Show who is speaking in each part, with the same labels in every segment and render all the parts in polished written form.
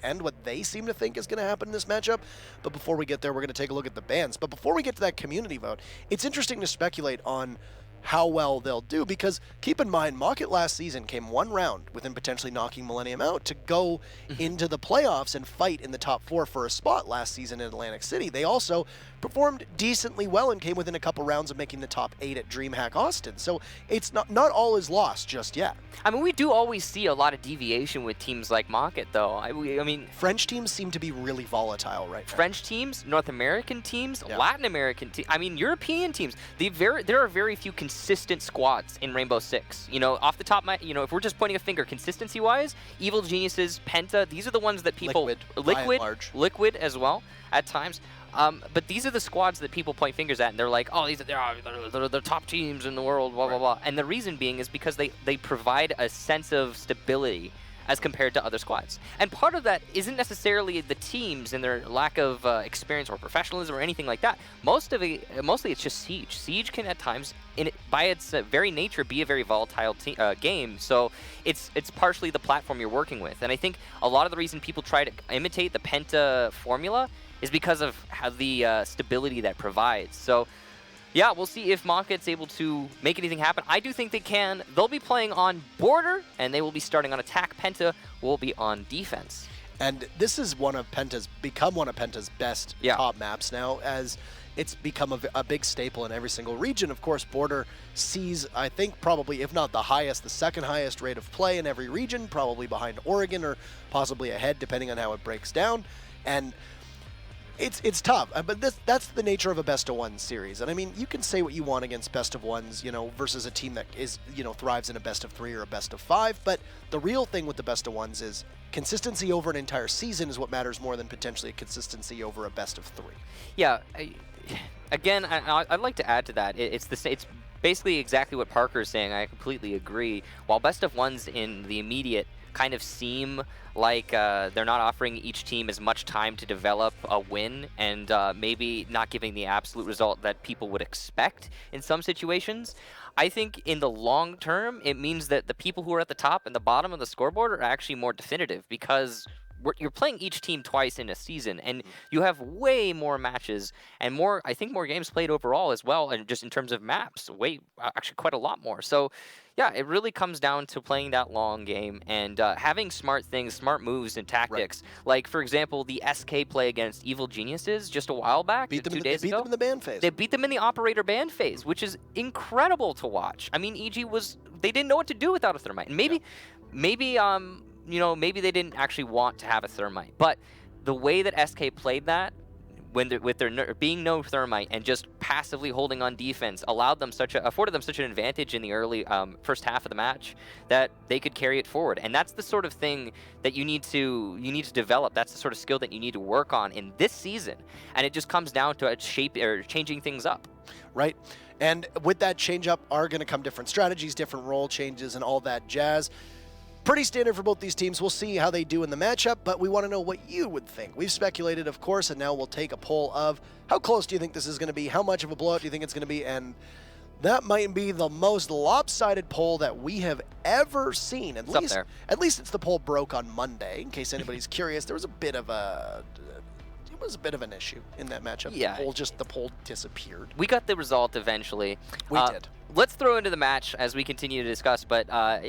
Speaker 1: and what they seem to think is going to happen in this matchup. But before we get there, we're going to take a look at the bans. But before we get to that community vote, it's interesting to speculate on how well they'll do, because keep in mind, Mockit last season came one round within potentially knocking Millennium out to go into the playoffs and fight in the top 4 for a spot last season in Atlantic City. They also performed decently well and came within a couple rounds of making the top 8 at DreamHack Austin. So it's not all is lost just yet.
Speaker 2: I mean, we do always see a lot of deviation with teams like Mockit, though. I mean,
Speaker 1: French teams seem to be really volatile right now.
Speaker 2: French teams, North American teams,
Speaker 1: Yeah.
Speaker 2: Latin American teams. I mean, European teams. There are very few consistent squads in Rainbow Six. You know, off the top of my, if we're just pointing a finger, consistency-wise, Evil Geniuses, Penta, these are the ones that people Liquid as well at times. But these are the squads that people point fingers at, and they're like, oh, they're the top teams in the world, blah, blah, blah. And the reason being is because they provide a sense of stability as compared to other squads. And part of that isn't necessarily the teams and their lack of experience or professionalism or anything like that. Mostly it's just Siege. Siege can at times, by its very nature, be a very volatile game. So it's partially the platform you're working with. And I think a lot of the reason people try to imitate the Penta formula is because of how the stability that provides. So yeah, we'll see if Mockit's able to make anything happen. I do think they can. They'll be playing on border, and they will be starting on attack. Penta will be on defense.
Speaker 1: And this is become one of Penta's best top maps now, as it's become a big staple in every single region. Of course, border sees, I think, probably, if not the highest, the second highest rate of play in every region, probably behind Oregon or possibly ahead, depending on how it breaks down. And it's tough, but that's the nature of a best-of-1 series. And I mean, you can say what you want against best-of-1s, versus a team that is, thrives in a best-of-3 or a best-of-5. But the real thing with the best-of-1s is consistency over an entire season is what matters more than potentially a consistency over a best-of-3.
Speaker 2: Yeah, again, I'd like to add to that. It's basically exactly what Parker is saying. I completely agree. While best-of-1s in the immediate kind of seem like they're not offering each team as much time to develop a win, and maybe not giving the absolute result that people would expect in some situations. I think in the long term, it means that the people who are at the top and the bottom of the scoreboard are actually more definitive, because you're playing each team twice in a season, and you have way more matches and I think more games played overall as well, and just in terms of maps, actually quite a lot more. So yeah, it really comes down to playing that long game and having smart moves and tactics. Right. Like, for example, the SK play against Evil Geniuses just a while back, 2 days ago.
Speaker 1: They beat them in the ban phase.
Speaker 2: They beat them in the operator ban phase, which is incredible to watch. I mean, EG they didn't know what to do without a Thermite. And maybe they didn't actually want to have a Thermite, but the way that SK played that, with there being no Thermite and just passively holding on defense, afforded them such an advantage in the early first half of the match that they could carry it forward. And that's the sort of thing that you need to develop. That's the sort of skill that you need to work on in this season. And it just comes down to changing things up.
Speaker 1: Right. And with that change up are going to come different strategies, different role changes, and all that jazz. Pretty standard for both these teams. We'll see how they do in the matchup, but we want to know what you would think. We've speculated, of course, and now we'll take a poll of how close do you think this is going to be? How much of a blowout do you think it's going to be? And that might be the most lopsided poll that we have ever seen. At least it's the poll broke on Monday. In case anybody's curious, there was a bit of an issue in that matchup.
Speaker 2: Yeah.
Speaker 1: The poll disappeared.
Speaker 2: We got the result eventually.
Speaker 1: We did.
Speaker 2: Let's throw into the match as we continue to discuss, but by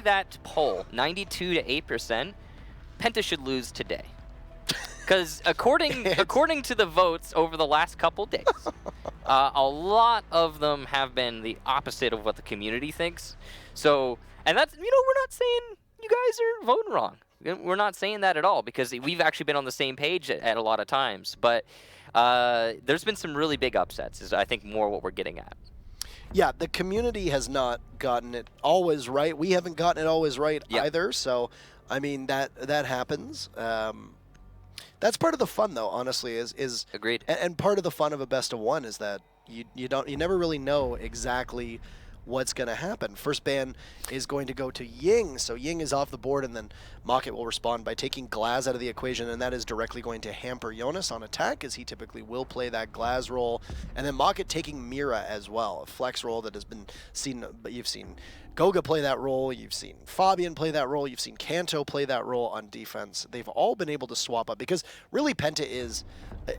Speaker 2: that poll, 92 to 8%, Penta should lose today. Because according to the votes over the last couple days, a lot of them have been the opposite of what the community thinks. So, and that's, we're not saying you guys are voting wrong. We're not saying that at all, because we've actually been on the same page at a lot of times. But there's been some really big upsets, is I think more what we're getting at.
Speaker 1: Yeah, the community has not gotten it always right. We haven't gotten it always right either. So, I mean, that happens. That's part of the fun, though. Honestly, is
Speaker 2: agreed.
Speaker 1: And part of the fun of a best-of-1 is that you never really know exactly what's going to happen. First ban is going to go to Ying, so Ying is off the board, and then Mockit will respond by taking Glaz out of the equation, and that is directly going to hamper Jonas on attack, as he typically will play that Glaz role, and then Mockit taking Mira as well, a flex role that has been seen, but you've seen Goga play that role. You've seen Fabian play that role. You've seen Kanto play that role on defense. They've all been able to swap up because really Penta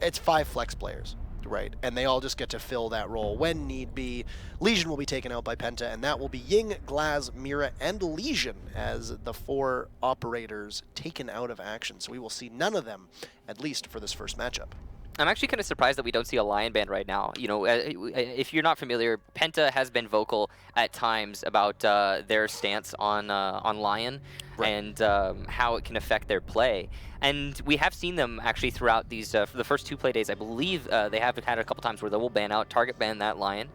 Speaker 1: it's 5 flex players, right? And they all just get to fill that role when need be. Legion will be taken out by Penta, and that will be Ying, Glaz, Mira, and Legion as the 4 operators taken out of action. So we will see none of them, at least for this first matchup.
Speaker 2: I'm actually kind of surprised that we don't see a Lion ban right now. You know, if you're not familiar, Penta has been vocal at times about their stance on Lion and how it can affect their play. And we have seen them actually throughout these, for the first 2 play days, I believe they have had a couple times where they will ban out, target ban that Lion.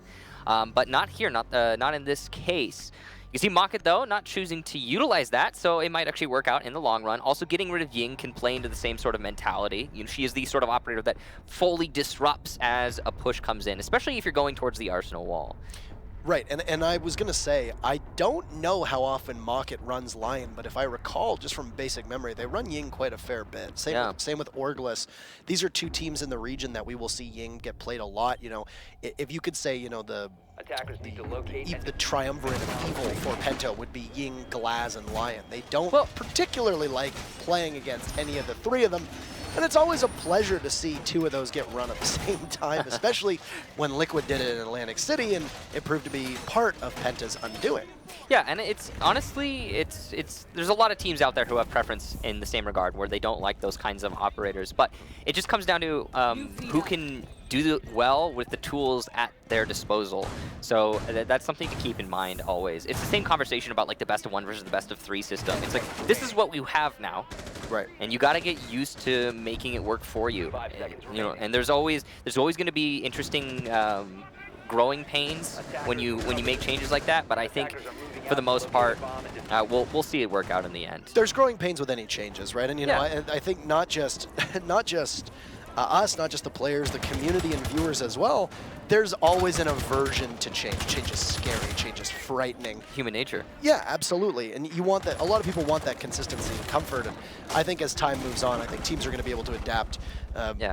Speaker 2: But not here, not in this case. You see Mockit, though, not choosing to utilize that, so it might actually work out in the long run. Also, getting rid of Ying can play into the same sort of mentality. You know, she is the sort of operator that fully disrupts as a push comes in, especially if you're going towards the Arsenal wall.
Speaker 1: Right, and I was going to say, I don't know how often Mockit runs Lion, but if I recall, just from basic memory, they run Ying quite a fair bit. Same with Orglis. These are 2 teams in the region that we will see Ying get played a lot. You know, if you could say, you know, the triumvirate of evil for Penta would be Ying, Glaz, and Lion. They don't particularly like playing against any of the 3 of them. And it's always a pleasure to see 2 of those get run at the same time, especially when Liquid did it in Atlantic City and it proved to be part of Penta's undoing.
Speaker 2: Yeah, and it's honestly, there's a lot of teams out there who have preference in the same regard where they don't like those kinds of operators, but it just comes down to who can do well with the tools at their disposal. So that's something to keep in mind always. It's the same conversation about like the best of 1 versus the best of 3 system. It's like, this is what we have now.
Speaker 1: Right.
Speaker 2: And you got to get used to making it work for you. You know, and there's always going to be interesting growing pains when you make changes like that, but I think for the most part, we'll see it work out in the end.
Speaker 1: There's growing pains with any changes, right? And you know, I think not just us, not just the players, the community and viewers as well. There's always an aversion to change. Change is scary. Change is frightening.
Speaker 2: Human nature.
Speaker 1: Yeah, absolutely. And you want that. A lot of people want that consistency and comfort. And I think as time moves on, I think teams are going to be able to adapt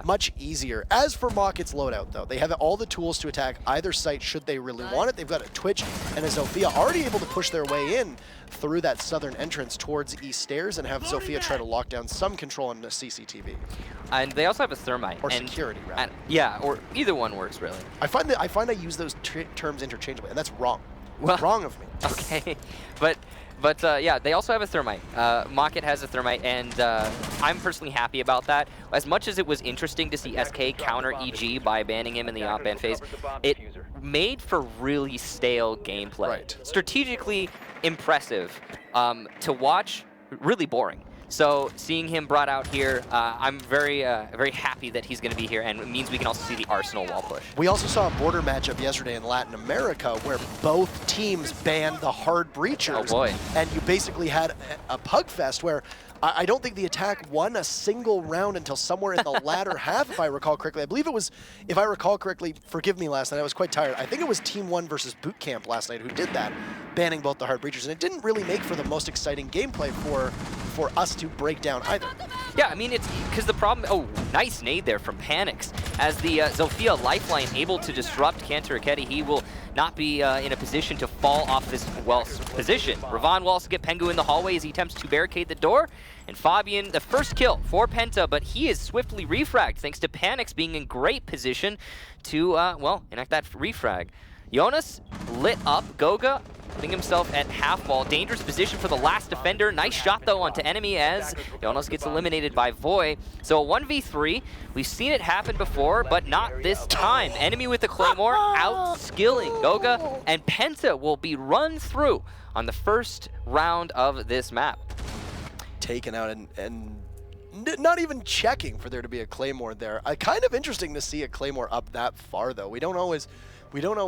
Speaker 1: much easier. As for Mockit's loadout, though, they have all the tools to attack either site should they really want it. They've got a Twitch and a Zofia already able to push their way in through that southern entrance towards East Stairs and have Zofia try to lock down some control on the CCTV.
Speaker 2: And they also have a thermite.
Speaker 1: Or security, rather.
Speaker 2: Yeah, or either one works, really.
Speaker 1: I find I use those terms interchangeably, and that's wrong.
Speaker 2: Well,
Speaker 1: wrong of me.
Speaker 2: Okay, but yeah, they also have a thermite. Mockit has a thermite, and I'm personally happy about that. As much as it was interesting to see SK counter EG by banning him in the op ban phase, it made for really stale gameplay.
Speaker 1: Right.
Speaker 2: Strategically impressive to watch, really boring. So seeing him brought out here, I'm very happy that he's going to be here, and it means we can also see the Arsenal wall push.
Speaker 1: We also saw a border matchup yesterday in Latin America where both teams banned the hard breachers.
Speaker 2: Oh boy.
Speaker 1: And you basically had a pug fest where I don't think the attack won a single round until somewhere in the latter half, if I recall correctly. I believe it was, if I recall correctly, forgive me last night, I was quite tired. I think it was Team 1 versus Boot Camp last night who did that, banning both the hard breachers. And it didn't really make for the most exciting gameplay for us to break down either.
Speaker 2: Yeah, I mean, it's because the problem... Oh, nice nade there from Panix. As the Zofia lifeline able to disrupt Cantor Raketi, he will not be in a position to fall off this position. Ravon will also get Pengu in the hallway as he attempts to barricade the door. And Fabian, the first kill for Penta, but he is swiftly refragged thanks to Panix being in great position to, well, enact that refrag. Jonas lit up. Goga putting himself at half wall. Dangerous position for the last defender. Nice shot, though, onto enemy as Jonas gets eliminated by Voy. So a 1v3. We've seen it happen before, but not this time. Enemy with the Claymore outskilling Goga, and Penta will be run through on the first round of this map.
Speaker 1: Taken out and not even checking for there to be a Claymore there. Kind of interesting to see a Claymore up that far, though. We don't always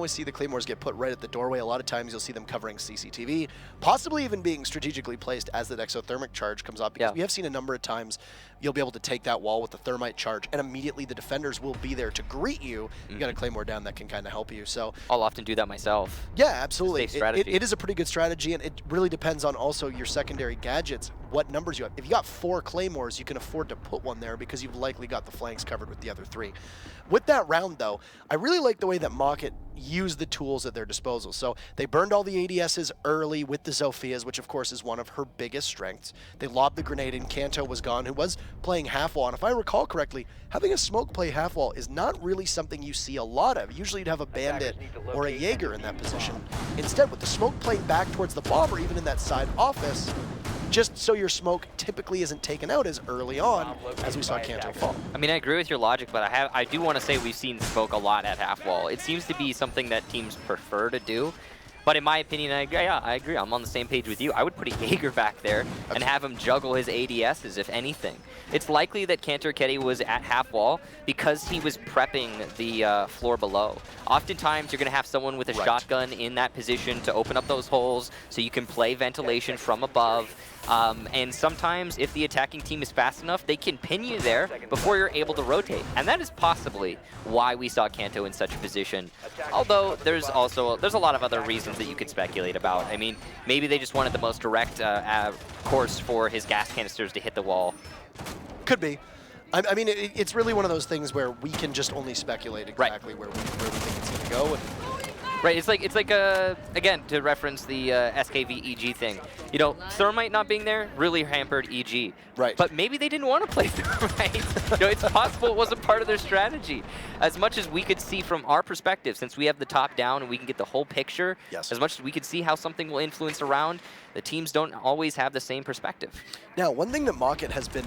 Speaker 1: see the Claymores get put right at the doorway. A lot of times you'll see them covering CCTV, possibly even being strategically placed as that exothermic charge comes up, because we have seen a number of times you'll be able to take that wall with the thermite charge, and immediately the defenders will be there to greet you. You got a Claymore down that can kind of help you. So
Speaker 2: I'll often do that myself.
Speaker 1: Yeah, absolutely.
Speaker 2: It
Speaker 1: is a pretty good strategy, and it really depends on also your secondary gadgets, what numbers you have. If you got 4 Claymores, you can afford to put one there because you've likely got the flanks covered with the other 3. With that round, though, I really like the way that Mockit Mockit use the tools at their disposal. So they burned all the ADSs early with the Zophias, which of course is one of her biggest strengths. They lobbed the grenade in. Kanto was gone, who was playing half wall. And if I recall correctly, having a smoke play half wall is not really something you see a lot of. Usually you'd have a bandit or a Jaeger in that position. Instead, with the smoke playing back towards the bomb or even in that side office, just so your smoke typically isn't taken out as early on as we saw Kanto fall.
Speaker 2: I mean, I agree with your logic, but I do want to say we've seen smoke a lot at half wall. It seems to be something that teams prefer to do. But in my opinion, I agree. I'm on the same page with you. I would put a Jaeger back there and have him juggle his ADSs, if anything. It's likely that Cantor Ketty was at half wall because he was prepping the floor below. Oftentimes, you're going to have someone with a shotgun in that position to open up those holes so you can play ventilation from above. And sometimes, if the attacking team is fast enough, they can pin you there before you're able to rotate. And that is possibly why we saw Kanto in such a position. Although there's a lot of other reasons that you could speculate about. I mean, maybe they just wanted the most direct course for his gas canisters to hit the wall.
Speaker 1: Could be. I mean, it's really one of those things where we can just only speculate exactly where we think it's going to go.
Speaker 2: Right, it's like again, to reference the SKV EG thing. You know, Thermite not being there really hampered EG.
Speaker 1: Right.
Speaker 2: But maybe they didn't want to play Thermite. You know, it's possible it wasn't part of their strategy. As much as we could see from our perspective, since we have the top down and we can get the whole picture, as much as we could see how something will influence around, the teams don't always have the same perspective.
Speaker 1: Now, one thing that Mockit has been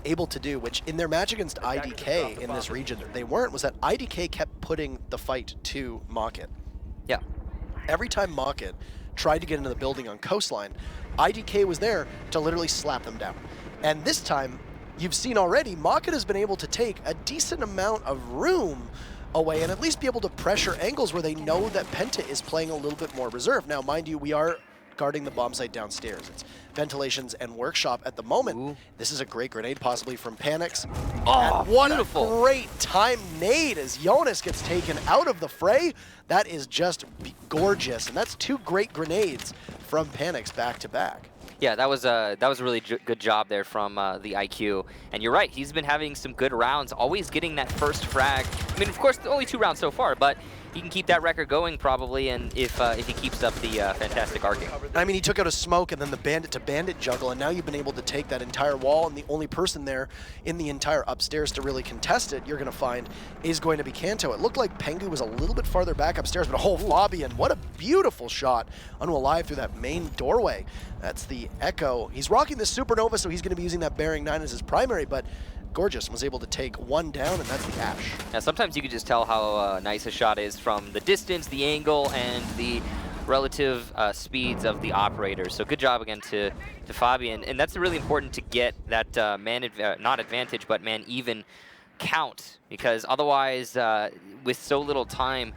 Speaker 1: able to do, which in their match against IDK in this region they weren't, was that IDK kept putting the fight to Mockit.
Speaker 2: Yeah.
Speaker 1: Every time Mockit tried to get into the building on Coastline, IDK was there to literally slap them down. And this time, you've seen already, Mockit has been able to take a decent amount of room away and at least be able to pressure angles where they know that Penta is playing a little bit more reserved. Now, mind you, we are guarding the bomb site downstairs. It's ventilations and workshop at the moment. Ooh. This is a great grenade, possibly from Panix.
Speaker 2: Oh,
Speaker 1: and what
Speaker 2: beautiful.
Speaker 1: A great time nade as Jonas gets taken out of the fray. That is just gorgeous, and that's two great grenades from Panix back to back.
Speaker 2: Yeah, that was a really good job there from the IQ. And you're right, he's been having some good rounds, always getting that first frag. I mean, of course, only 2 rounds so far, but he can keep that record going probably, and if he keeps up the fantastic arcing.
Speaker 1: I mean, he took out a smoke and then the bandit-to-bandit juggle, and now you've been able to take that entire wall, and the only person there in the entire upstairs to really contest it, you're going to find, is going to be Kanto. It looked like Pengu was a little bit farther back upstairs, but Fabian, what a beautiful shot onto Alive through that main doorway. That's the Echo. He's rocking the Supernova, so he's going to be using that Bearing 9 as his primary, but Gorgeous was able to take one down, and that's the Ash.
Speaker 2: Now, sometimes you can just tell how nice a shot is from the distance, the angle, and the relative speeds of the operators. So good job again to Fabian, and that's really important to get that not advantage, but man even count, because otherwise, with so little time,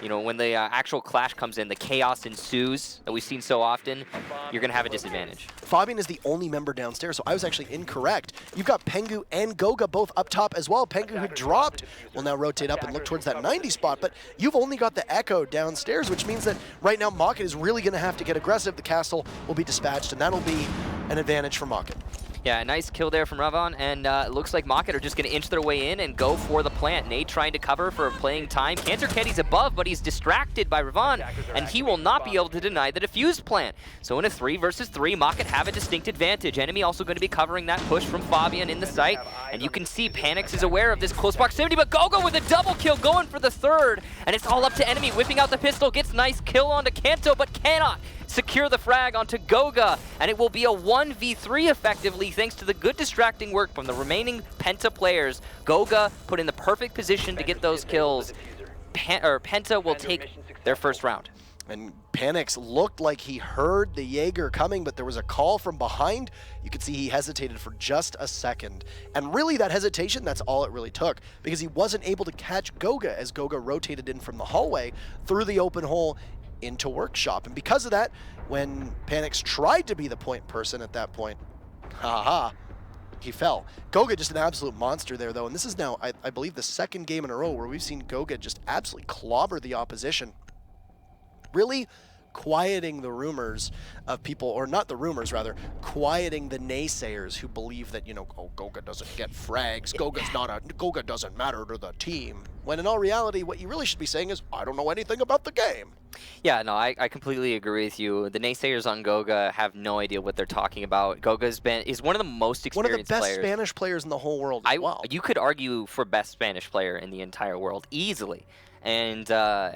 Speaker 2: you know, when the actual clash comes in, the chaos ensues that we've seen so often, you're going to have a disadvantage.
Speaker 1: Fabian is the only member downstairs, so I was actually incorrect. You've got Pengu and Goga both up top as well. Pengu, who dropped, will now rotate up and look towards that 90 spot, but you've only got the Echo downstairs, which means that right now Mockit is really going to have to get aggressive. The castle will be dispatched, and that'll be an advantage for Mockit.
Speaker 2: Yeah, a nice kill there from Ravon, and it looks like Mockit are just going to inch their way in and go for the plant. Nate trying to cover for playing time. Cantor Ketty's above, but he's distracted by Ravon, and he will not be able to deny the defused plant. So in a 3 versus 3, Mockit have a distinct advantage. Enemy also going to be covering that push from Fabian in the site, and you can see Panix is aware of this close proximity, but Gogo with a double kill going for the third, and it's all up to Enemy, whipping out the pistol, gets nice kill onto Kanto, but cannot secure the frag onto Goga, and it will be a 1v3 effectively thanks to the good distracting work from the remaining Penta players. Goga put in the perfect position to get those kills. Penta will take their first round.
Speaker 1: And Panix looked like he heard the Jaeger coming, but there was a call from behind. You could see he hesitated for just a second. And really that hesitation, that's all it really took, because he wasn't able to catch Goga as Goga rotated in from the hallway through the open hole into workshop. And because of that, when Panix tried to be the point person at that point, he fell. Goga just an absolute monster there though, and this is now, I believe, the second game in a row where we've seen Goga just absolutely clobber the opposition. Really quieting the rumors of people, or not the rumors, rather, quieting the naysayers who believe that, you know, oh, Goga doesn't get frags, Goga doesn't matter to the team. when in all reality, what you really should be saying is, I don't know anything about the game.
Speaker 2: Yeah, no, I completely agree with you. The naysayers on Goga have no idea what they're talking about. Goga's is one of the most experienced players.
Speaker 1: One of the best Spanish players in the whole world as well.
Speaker 2: You could argue for best Spanish player in the entire world easily. And,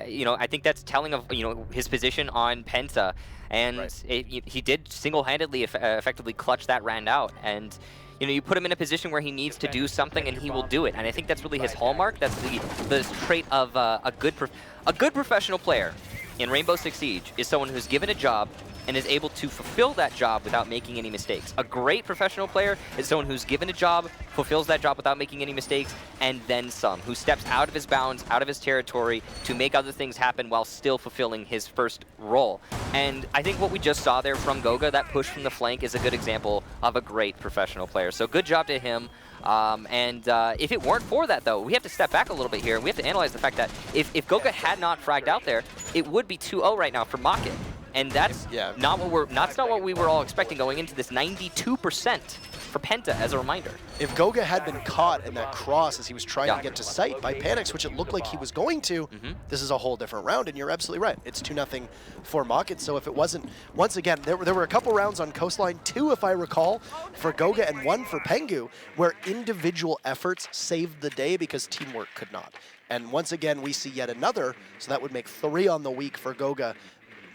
Speaker 2: you know, I think that's telling of, you know, his position on Penta. And he did single-handedly effectively clutch that round out. And, you know, you put him in a position where he needs to do something and he will do it. And I think that's really his hallmark. That's the trait of a good professional player in Rainbow Six Siege is someone who's given a job and is able to fulfill that job without making any mistakes. A great professional player is someone who's given a job, fulfills that job without making any mistakes, and then some, who steps out of his bounds, out of his territory to make other things happen while still fulfilling his first role. And I think what we just saw there from Goga, that push from the flank, is a good example of a great professional player. So good job to him. If it weren't for that, though, we have to step back a little bit here, and we have to analyze the fact that if Goga had not fragged out there, it would be 2-0 right now for Mockit. And that's not what we were all expecting going into this 92% for Penta, as a reminder.
Speaker 1: If Goga had been caught in that cross as he was trying to get to sight by Panics, which it looked like he was going to, this is a whole different round, and you're absolutely right. It's 2-0 for Mockit, so if it wasn't, once again, there were a couple rounds on Coastline, 2 if I recall, for Goga and 1 for Pengu, where individual efforts saved the day because teamwork could not. And once again, we see yet another, so that would make 3 on the week for Goga,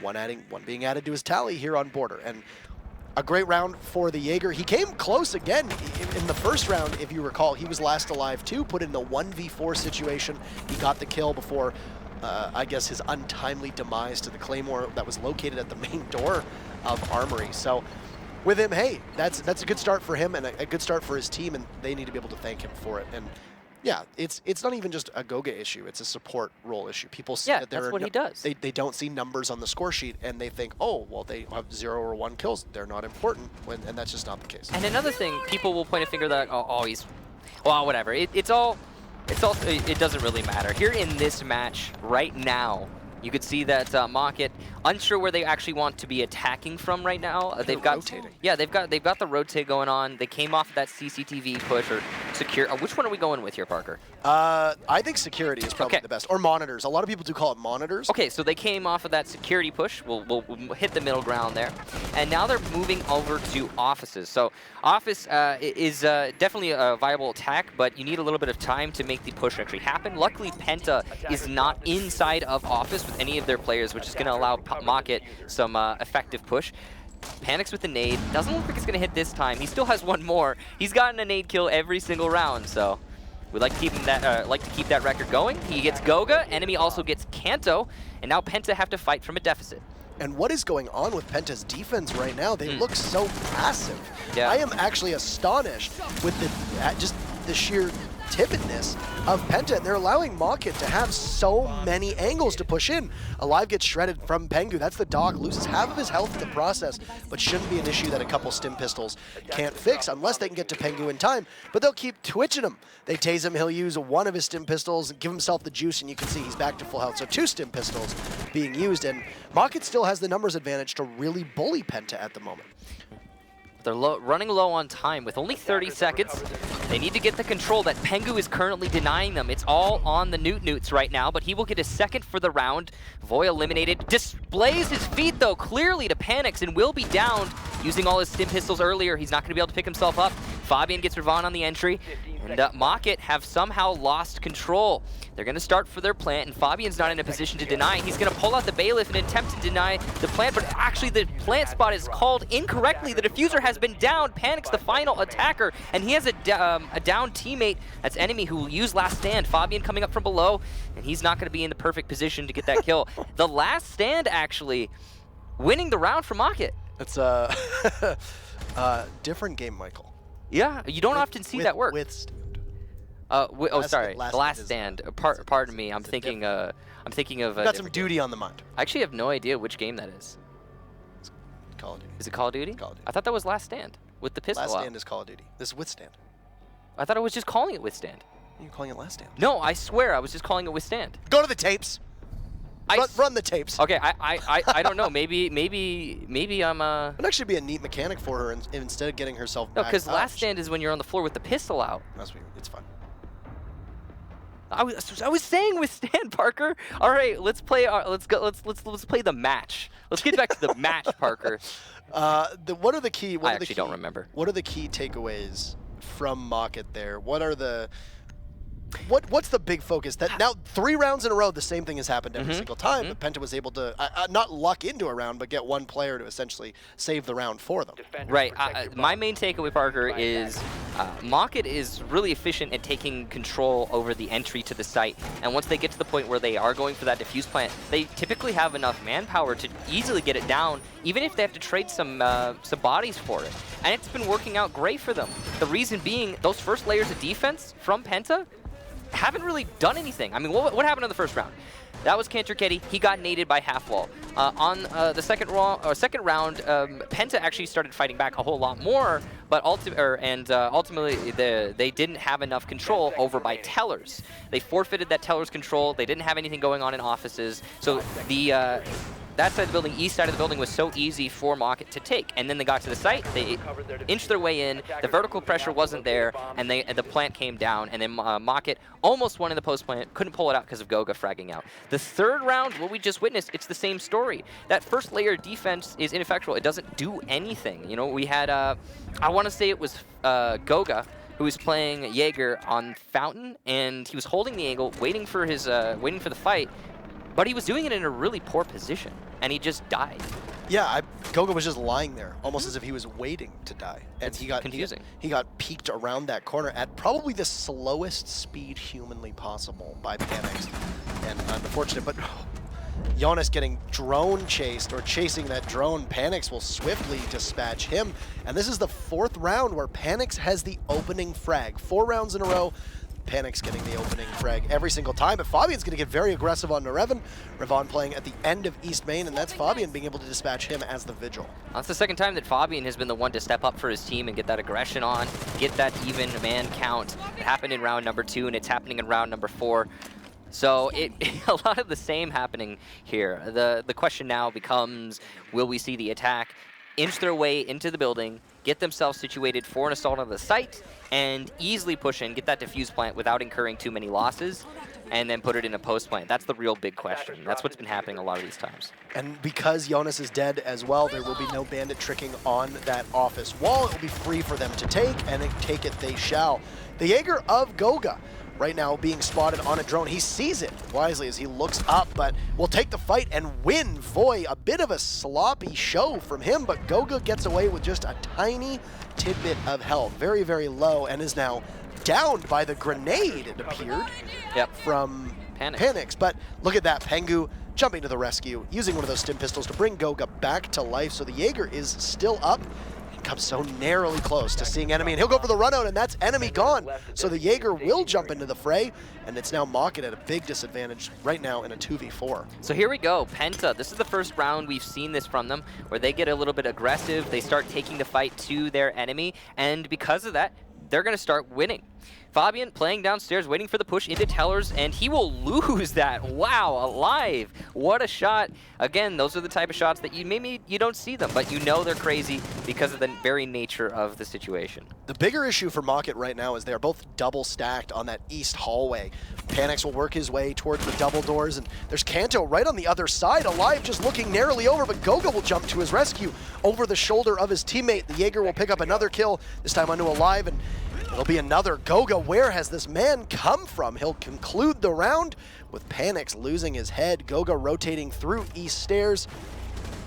Speaker 1: one being added to his tally here on Border. And a great round for the Jaeger. He came close again in the first round, if you recall. He was last alive too, put in the 1v4 situation. He got the kill before, I guess, his untimely demise to the Claymore that was located at the main door of Armory. So with him, hey, that's a good start for him and a good start for his team, and they need to be able to thank him for it. And yeah, it's not even just a Goga issue, it's a support role issue. People see that
Speaker 2: that's what he does.
Speaker 1: They don't see numbers on the score sheet and they think, oh, well, they have 0 or 1 kills. They're not important, and that's just not the case.
Speaker 2: And another thing, people will point a finger that, oh he's, well, whatever. It doesn't really matter. Here in this match right now, you could see that Mockit, unsure where they actually want to be attacking from right now. They've got rotating. Yeah, they've got the rotate going on. They came off that CCTV push or secure. Which one are we going with here, Parker?
Speaker 1: I think security is probably the best, or monitors. A lot of people do call it monitors.
Speaker 2: Okay, so they came off of that security push. We'll hit the middle ground there, and now they're moving over to offices. So office is definitely a viable attack, but you need a little bit of time to make the push actually happen. Luckily, Penta is not inside of office with any of their players, which is going to allow Mockit some effective push. Panics with the nade. Doesn't look like it's going to hit this time. He still has 1 more. He's gotten a nade kill every single round, so we'd like to keep him that record going. He gets Goga. Enemy also gets Kanto, and now Penta have to fight from a deficit.
Speaker 1: And what is going on with Penta's defense right now? They look so passive. Yeah. I am actually astonished with just the sheer timidness of Penta. They're allowing Mockit to have so many angles to push in. Alive gets shredded from Pengu. That's the dog. Loses half of his health in the process, but shouldn't be an issue that a couple stim pistols can't fix unless they can get to Pengu in time. But they'll keep twitching him. They tase him. He'll use 1 of his stim pistols and give himself the juice, and you can see he's back to full health. So 2 stim pistols being used, and Mockit still has the numbers advantage to really bully Penta at the moment.
Speaker 2: They're running low on time with only 30 seconds. They need to get the control that Pengu is currently denying them. It's all on the Newts right now, but he will get a second for the round. Voy eliminated. Displays his feet, though, clearly to Panics and will be downed using all his stim pistols earlier. He's not going to be able to pick himself up. Fabian gets Ravon on the entry, and Mockit have somehow lost control. They're going to start for their plant, and Fabian's not in a position to deny. He's going to pull out the Bailiff and attempt to deny the plant, but actually the plant spot is called incorrectly. The diffuser has been downed. Panics the final attacker, and he has a down teammate. That's enemy who will use last stand. Fabian coming up from below, and he's not going to be in the perfect position to get that kill. The last stand actually winning the round for Mockit.
Speaker 1: It's a different game, Michael.
Speaker 2: Yeah, you don't often see that work.
Speaker 1: Sorry,
Speaker 2: last stand. Pardon me. I'm thinking of.
Speaker 1: Got some duty on the mind.
Speaker 2: I actually have no idea which game that is.
Speaker 1: It's Call of Duty.
Speaker 2: Is it Call of Duty?
Speaker 1: Call of Duty.
Speaker 2: I thought that was Last Stand with the pistol.
Speaker 1: Last Stand is Call of Duty. This is Withstand.
Speaker 2: I thought I was just calling it Withstand.
Speaker 1: You're calling it Last Stand.
Speaker 2: No, I swear I was just calling it Withstand.
Speaker 1: Go to the tapes. Run the tapes.
Speaker 2: Okay, I don't know. Maybe I'm
Speaker 1: It'd actually be a neat mechanic for her, and instead of getting herself.
Speaker 2: No, because Last Stand is when you're on the floor with the pistol out.
Speaker 1: That's weird. It's fun.
Speaker 2: I was saying withstand, Parker. All right, let's play. Let's play the match. Let's get back to the match, Parker.
Speaker 1: What are the key?
Speaker 2: I actually don't remember.
Speaker 1: What are the key takeaways from Mockit there? What are the What's the big focus? That now 3 rounds in a row, the same thing has happened every single time, but Penta was able to not luck into a round, but get one player to essentially save the round for them.
Speaker 2: Right. My main takeaway, Parker, is Mockit is really efficient at taking control over the entry to the site, and once they get to the point where they are going for that defuse plant, they typically have enough manpower to easily get it down, even if they have to trade some bodies for it. And it's been working out great for them. The reason being, those first layers of defense from Penta haven't really done anything. I mean, what happened in the first round? That was Cantor-Ketty. He got naded by half wall. On the second round, Penta actually started fighting back a whole lot more, but ultimately they didn't have enough control over by tellers. They forfeited that teller's control. They didn't have anything going on in offices, so the that side of the building, east side of the building, was so easy for Mockit to take. And then they got to the site, they inched their way in, the vertical pressure wasn't there, and the plant came down, and then Mockit almost won in the post plant, couldn't pull it out because of Goga fragging out. The third round, what we just witnessed, it's the same story. That first layer of defense is ineffectual. It doesn't do anything. You know, we had, I want to say it was Goga, who was playing Jaeger on Fountain, and he was holding the angle, waiting for the fight, but he was doing it in a really poor position, and he just died.
Speaker 1: Yeah, Goga was just lying there, almost as if he was waiting to die. And
Speaker 2: he got confusing.
Speaker 1: He got peeked around that corner at probably the slowest speed humanly possible by Panics. And unfortunate, but Jonas getting drone chased, or chasing that drone. Panics will swiftly dispatch him. And this is the 4th round where Panics has the opening frag. 4 rounds in a row. Panics getting the opening frag every single time, but Fabian's going to get very aggressive on Nerevan. Revon playing at the end of East Main, and that's Fabian being able to dispatch him as the Vigil.
Speaker 2: That's the second time that Fabian has been the one to step up for his team and get that aggression on, get that even man count. It happened in round number 2, and it's happening in round number 4. So a lot of the same happening here. The question now becomes, will we see the attack inch their way into the building, get themselves situated for an assault on the site, and easily push in, get that defuse plant without incurring too many losses, and then put it in a post plant? That's the real big question. That's what's been happening a lot of these times.
Speaker 1: And because Jonas is dead as well, there will be no bandit tricking on that office wall. It will be free for them to take, and take it they shall. The Jaeger of Goga right now being spotted on a drone. He sees it wisely as he looks up, but will take the fight and win. Voy, a bit of a sloppy show from him, but Goga gets away with just a tiny tidbit of health. Very, very low, and is now downed by the grenade, it appeared, from Panics. But look at that, Pengu jumping to the rescue, using one of those stim pistols to bring Goga back to life. So the Jaeger is still up. Comes so narrowly close to seeing enemy, and he'll go for the run out, and that's enemy gone. So the Jaeger will jump into the fray, and it's now Mockit at a big disadvantage right now in a 2v4.
Speaker 2: So here we go, Penta. This is the first round we've seen this from them, where they get a little bit aggressive, they start taking the fight to their enemy, and because of that, they're going to start winning. Fabian playing downstairs, waiting for the push into tellers, and he will lose that. Wow, alive. What a shot. Again, those are the type of shots that maybe you don't see them, but you know they're crazy because of the very nature of the situation.
Speaker 1: The bigger issue for Mockit right now is they're both double stacked on that east hallway. Panics will work his way towards the double doors, and there's Kanto right on the other side, alive, just looking narrowly over, but Goga will jump to his rescue over the shoulder of his teammate. The Jaeger will pick up another kill, this time onto alive, and it'll be another. Goga, where has this man come from? He'll conclude the round with Panics losing his head. Goga rotating through east stairs,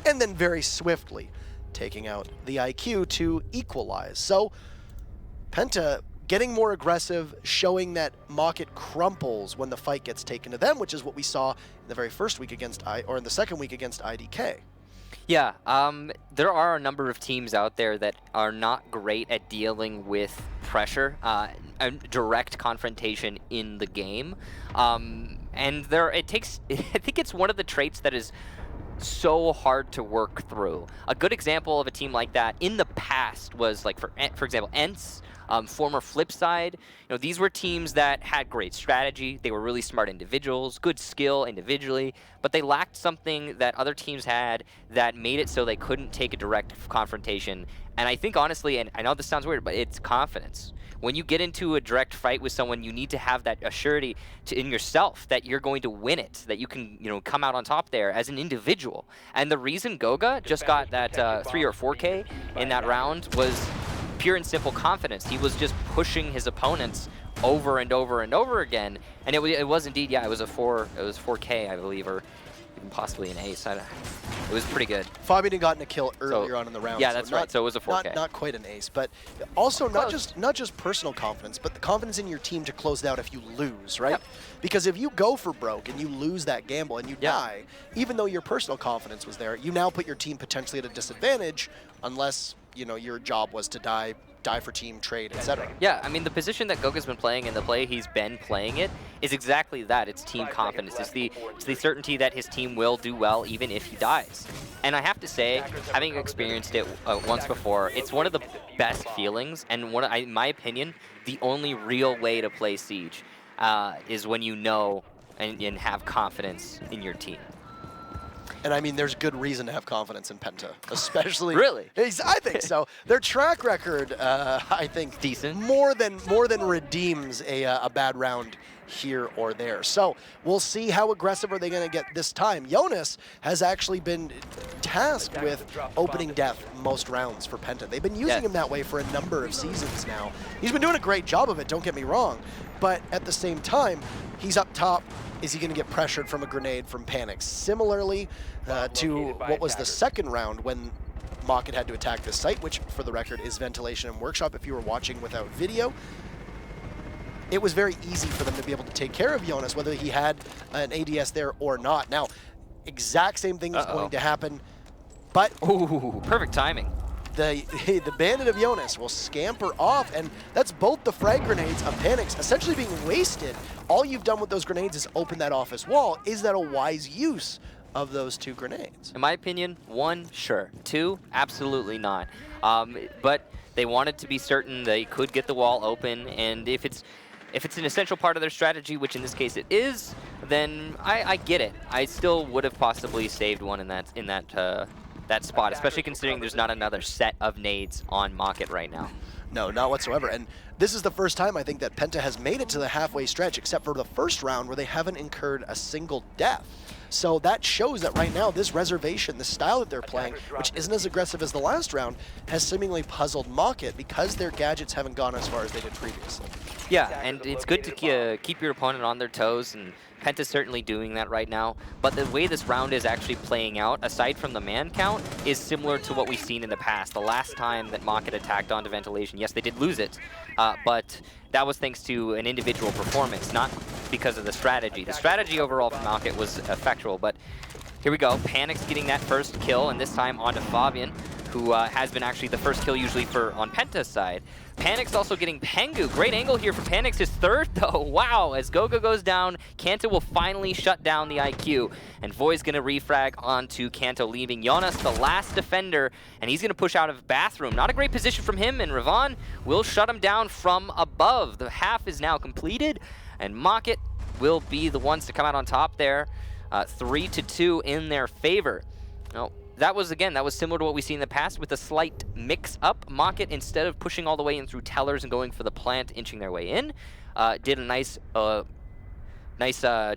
Speaker 1: and then very swiftly taking out the IQ to equalize. So Penta getting more aggressive, showing that Mockit crumples when the fight gets taken to them, which is what we saw in the very first week against in the second week against IDK.
Speaker 2: Yeah, there are a number of teams out there that are not great at dealing with pressure and direct confrontation in the game. And I think it's one of the traits that is so hard to work through. A good example of a team like that in the past was, like, for example, ENCE Former flip side, these were teams that had great strategy. They were really smart individuals, good skill individually, but they lacked something that other teams had that made it so they couldn't take a direct confrontation. And I think honestly, and I know this sounds weird, but it's confidence. When you get into a direct fight with someone, you need to have that assurity in yourself that you're going to win it, that you can, come out on top there as an individual. And the reason Goga just got that 3 or 4K in that round was pure and simple confidence. He was just pushing his opponents over and over and over again, and it was indeed, yeah, it was 4K, I believe, or even possibly an ace. It was pretty good.
Speaker 1: Fabian had gotten a kill earlier on in the round.
Speaker 2: Yeah, that's right. So it was a 4K.
Speaker 1: Not quite an ace, but also not just personal confidence, but the confidence in your team to close it out if you lose, right? Yep. Because if you go for broke and you lose that gamble and you die, even though your personal confidence was there, you now put your team potentially at a disadvantage unless, your job was to die for team, trade, etc.
Speaker 2: Yeah, I mean, the position that Goga's been playing and the play he's been playing it is exactly that. It's team confidence. It's the certainty that his team will do well even if he dies. And I have to say, having experienced it once before, it's one of the best feelings, and in my opinion, the only real way to play Siege is when you know and have confidence in your team.
Speaker 1: And I mean, there's good reason to have confidence in Penta, especially.
Speaker 2: Really?
Speaker 1: I think so. Their track record, I think,
Speaker 2: decent.
Speaker 1: More than redeems a bad round here or there. So we'll see how aggressive are they going to get this time. Jonas has actually been tasked with opening death most rounds for Penta. They've been using him that way for a number of seasons now. He's been doing a great job of it, don't get me wrong. But at the same time, he's up top. Is he going to get pressured from a grenade from Panic? Similarly to what was the second round when Mockit had to attack this site, which for the record is Ventilation and Workshop if you were watching without video. It was very easy for them to be able to take care of Jonas, whether he had an ADS there or not. Now, exact same thing is going to happen, but...
Speaker 2: Ooh, perfect timing.
Speaker 1: The bandit of Jonas will scamper off, and that's both the frag grenades of Panics essentially being wasted. All you've done with those grenades is open that office wall. Is that a wise use of those 2 grenades?
Speaker 2: In my opinion, 1, sure. 2, absolutely not. But they wanted to be certain they could get the wall open, and if it's an essential part of their strategy, which in this case it is, then I get it. I still would have possibly saved one in that spot, especially considering there's not another set of nades on Mockit right now.
Speaker 1: No, not whatsoever. And this is the first time I think that Penta has made it to the halfway stretch, except for the first round where they haven't incurred a single death. So that shows that right now this reservation, the style that they're playing, which isn't as aggressive as the last round, has seemingly puzzled Mockit because their gadgets haven't gone as far as they did previously.
Speaker 2: Yeah, and it's good to keep your opponent on their toes, and Penta's certainly doing that right now. But the way this round is actually playing out, aside from the man count, is similar to what we've seen in the past. The last time that Mockit attacked onto Ventilation, yes, they did lose it, but that was thanks to an individual performance, not because of the strategy. The strategy overall from Mockit was effectual, but here we go. Panic's getting that first kill, and this time onto Fabian, who has been actually the first kill usually on Penta's side. Panic's also getting Pengu. Great angle here for Panic's, his third though. Wow, as Goga goes down, Kanto will finally shut down the IQ. And Voi's gonna refrag onto Kanto, leaving Jonas the last defender, and he's gonna push out of Bathroom. Not a great position from him, and Ravon will shut him down from above. The half is now completed, and Mockit will be the ones to come out on top there. 3-2 in their favor. Now, that was similar to what we see in the past with a slight mix-up. Mockit, instead of pushing all the way in through tellers and going for the plant, inching their way in, did a nice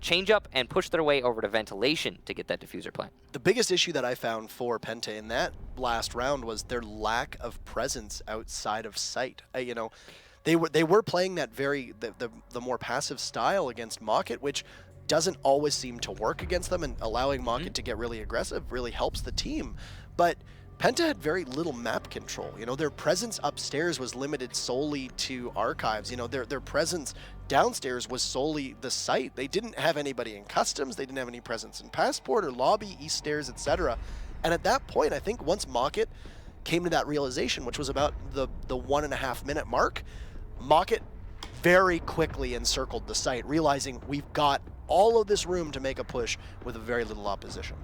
Speaker 2: change-up and pushed their way over to Ventilation to get that diffuser plant.
Speaker 1: The biggest issue that I found for Penta in that last round was their lack of presence outside of sight. They were playing that the more passive style against Mockit, which doesn't always seem to work against them, and allowing Mockit to get really aggressive really helps the team. But Penta had very little map control. Their presence upstairs was limited solely to archives. Their presence downstairs was solely the site. They didn't have anybody in customs. They didn't have any presence in passport or lobby, east stairs, etc. And at that point, I think once Mockit came to that realization, which was about the 1.5 minute mark, Mockit very quickly encircled the site, realizing we've got all of this room to make a push with very little opposition.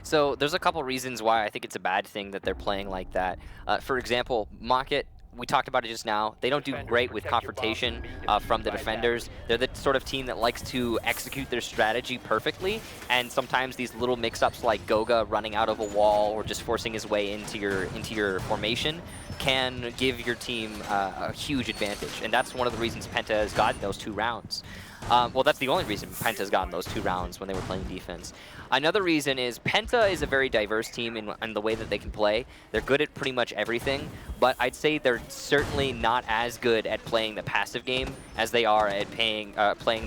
Speaker 2: So there's a couple reasons why I think it's a bad thing that they're playing like that. For example, Mockit we talked about it just now. They don't do great with confrontation from the defenders. They're the sort of team that likes to execute their strategy perfectly, and sometimes these little mix-ups like Goga running out of a wall or just forcing his way into your formation can give your team a huge advantage, and that's one of the reasons Penta has gotten those 2 rounds. Well, that's the only reason Penta's gotten those 2 rounds when they were playing defense. Another reason is Penta is a very diverse team in the way that they can play. They're good at pretty much everything, but I'd say they're certainly not as good at playing the passive game as they are at playing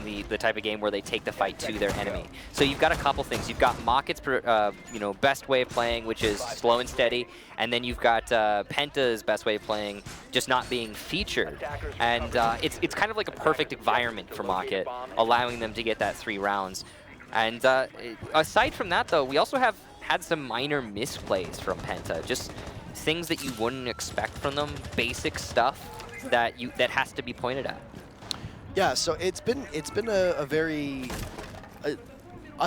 Speaker 2: the type of game where they take the fight to their enemy. So you've got a couple things. You've got Mockit's best way of playing, which is slow and steady, and then you've got Penta's best way of playing, just not being featured. And it's kind of like a perfect environment for Mockit, allowing them to get that 3 rounds. And aside from that, though, we also have had some minor misplays from Penta, just things that you wouldn't expect from them, basic stuff that has to be pointed at.
Speaker 1: Yeah, so it's been a very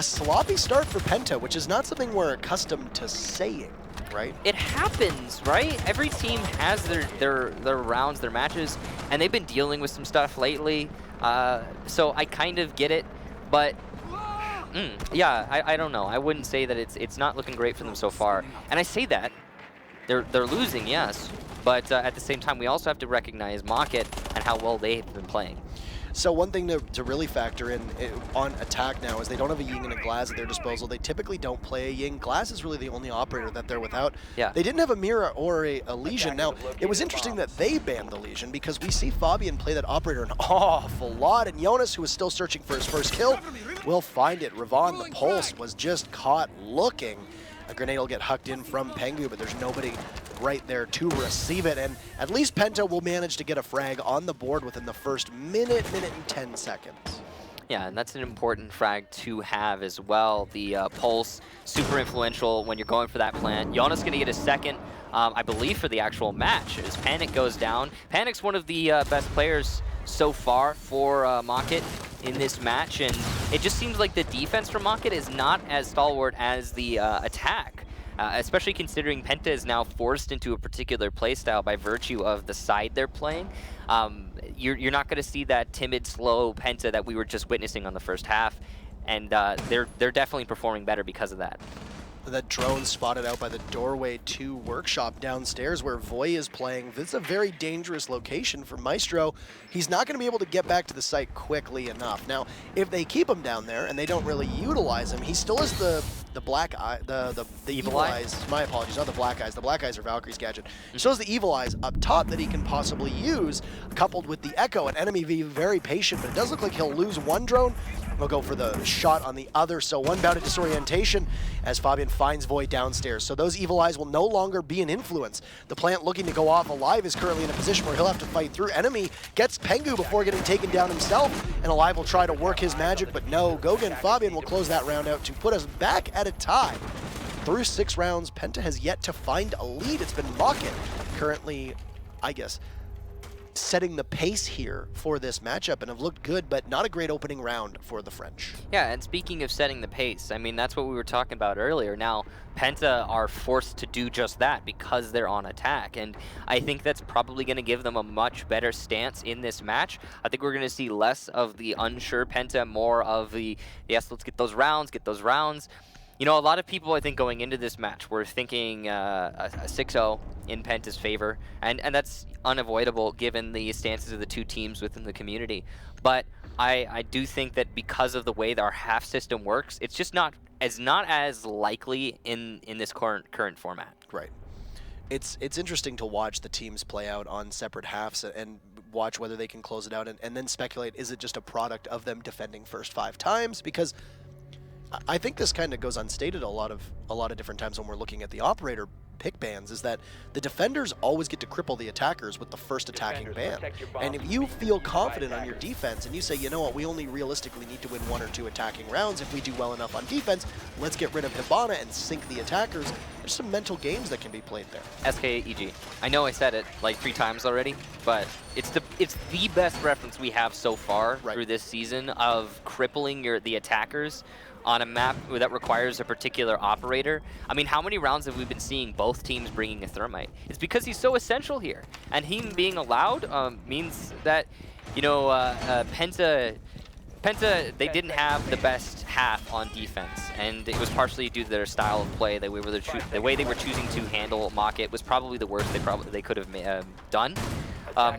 Speaker 1: sloppy start for Penta, which is not something we're accustomed to saying, right?
Speaker 2: It happens, right? Every team has their rounds, their matches, and they've been dealing with some stuff lately. So I kind of get it, but yeah, I don't know. I wouldn't say that it's not looking great for them so far. And I say that they're losing, yes, but at the same time, we also have to recognize Mockit and how well they've been playing.
Speaker 1: So one thing to really factor in on attack now is they don't have a Ying and a Glaz at their disposal. They typically don't play a Ying. Glaz is really the only operator that they're without.
Speaker 2: Yeah.
Speaker 1: They didn't have a Mira or a Lesion. Now, it was interesting that they banned the Lesion because we see Fabian play that operator an awful lot, and Jonas, who is still searching for his first kill, will find it. Ravon, the Pulse, was just caught looking. A grenade will get hucked in from Pengu, but there's nobody right there to receive it, and at least Penta will manage to get a frag on the board within the first minute and 10 seconds.
Speaker 2: Yeah, and that's an important frag to have as well. The Pulse, super influential when you're going for that plant. Jonas going to get a second, I believe, for the actual match as Panic goes down. Panic's one of the best players so far for Mockit in this match, and it just seems like the defense from Mockit is not as stalwart as the attack. Especially considering Penta is now forced into a particular playstyle by virtue of the side they're playing. You're not going to see that timid, slow Penta that we were just witnessing on the first half, and they're definitely performing better because of that.
Speaker 1: That drone spotted out by the doorway to Workshop downstairs where Voy is playing. This is a very dangerous location for Maestro. He's not going to be able to get back to the site quickly enough. Now, if they keep him down there and they don't really utilize him, he still has the black eye, the evil eyes. My apologies, not the black eyes. The black eyes are Valkyrie's gadget. He still has the evil eyes up top that he can possibly use, coupled with the Echo. An enemy be very patient, but it does look like he'll lose one drone. He'll go for the shot on the other, so one bout of disorientation as Fabian finds Void downstairs. So those evil eyes will no longer be an influence. The plant looking to go off alive is currently in a position where he'll have to fight through. Enemy gets Pengu before getting taken down himself, and Alive will try to work his magic, but no. Goga and Fabian will close that round out to put us back at a tie. Through 6 rounds, Penta has yet to find a lead. It's been Mockit currently, I guess, setting the pace here for this matchup and have looked good, but not a great opening round for the French.
Speaker 2: Yeah, and speaking of setting the pace, I mean, that's what we were talking about earlier. Now, Penta are forced to do just that because they're on attack, and I think that's probably going to give them a much better stance in this match. I think we're going to see less of the unsure Penta, more of the, yes, let's get those rounds, You know, a lot of people, I think, going into this match were thinking a 6-0 in Penta's favor, and that's unavoidable given the stances of the two teams within the community. But I do think that because of the way that our half system works, it's just not as likely in this current format.
Speaker 1: Right. It's interesting to watch the teams play out on separate halves and watch whether they can close it out and then speculate, is it just a product of them defending first 5 times? Because I think this kind of goes unstated a lot of different times when we're looking at the operator pick bans, is that the defenders always get to cripple the attackers with the first attacking ban. And if you feel confident on your defense and you say, you know what, we only realistically need to win 1 or 2 attacking rounds, if we do well enough on defense, let's get rid of Hibana and sink the attackers. There's some mental games that can be played there.
Speaker 2: SKEG. I know I said it like 3 times already, but it's the best reference we have so far through this season of crippling the attackers on a map that requires a particular operator. I mean, how many rounds have we been seeing both teams bringing a Thermite? It's because he's so essential here. And him being allowed means that, you know, PENTA, they didn't have the best half on defense, and it was partially due to their style of play. The way they were choosing to handle Mockit was probably the worst they could have done.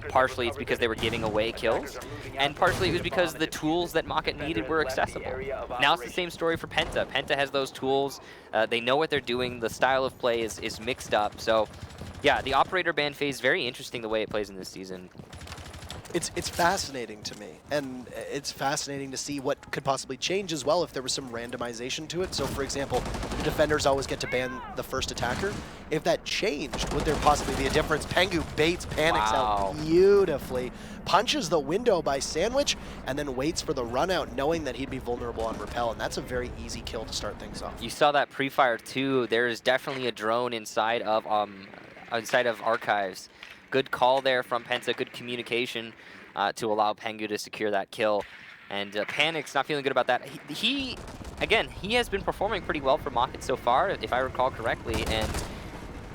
Speaker 2: Partially it's because they were giving away kills, and partially it was because the tools that Mockit needed were accessible. Now it's the same story for PENTA. PENTA has those tools. They know what they're doing. The style of play is mixed up. So, yeah, the operator ban phase, very interesting the way it plays in this season.
Speaker 1: It's fascinating to me, and it's fascinating to see what could possibly change as well if there was some randomization to it. So, for example, the defenders always get to ban the first attacker. If that changed, would there possibly be a difference? Pengu baits Panics out beautifully, punches the window by Sandwich, and then waits for the run out, knowing that he'd be vulnerable on Repel, and that's a very easy kill to start things off.
Speaker 2: You saw that pre-fire too. There is definitely a drone inside of Archives. Good call there from PENTA, good communication to allow Pengu to secure that kill. And Panic's not feeling good about that. He has been performing pretty well for Mockit so far, if I recall correctly. And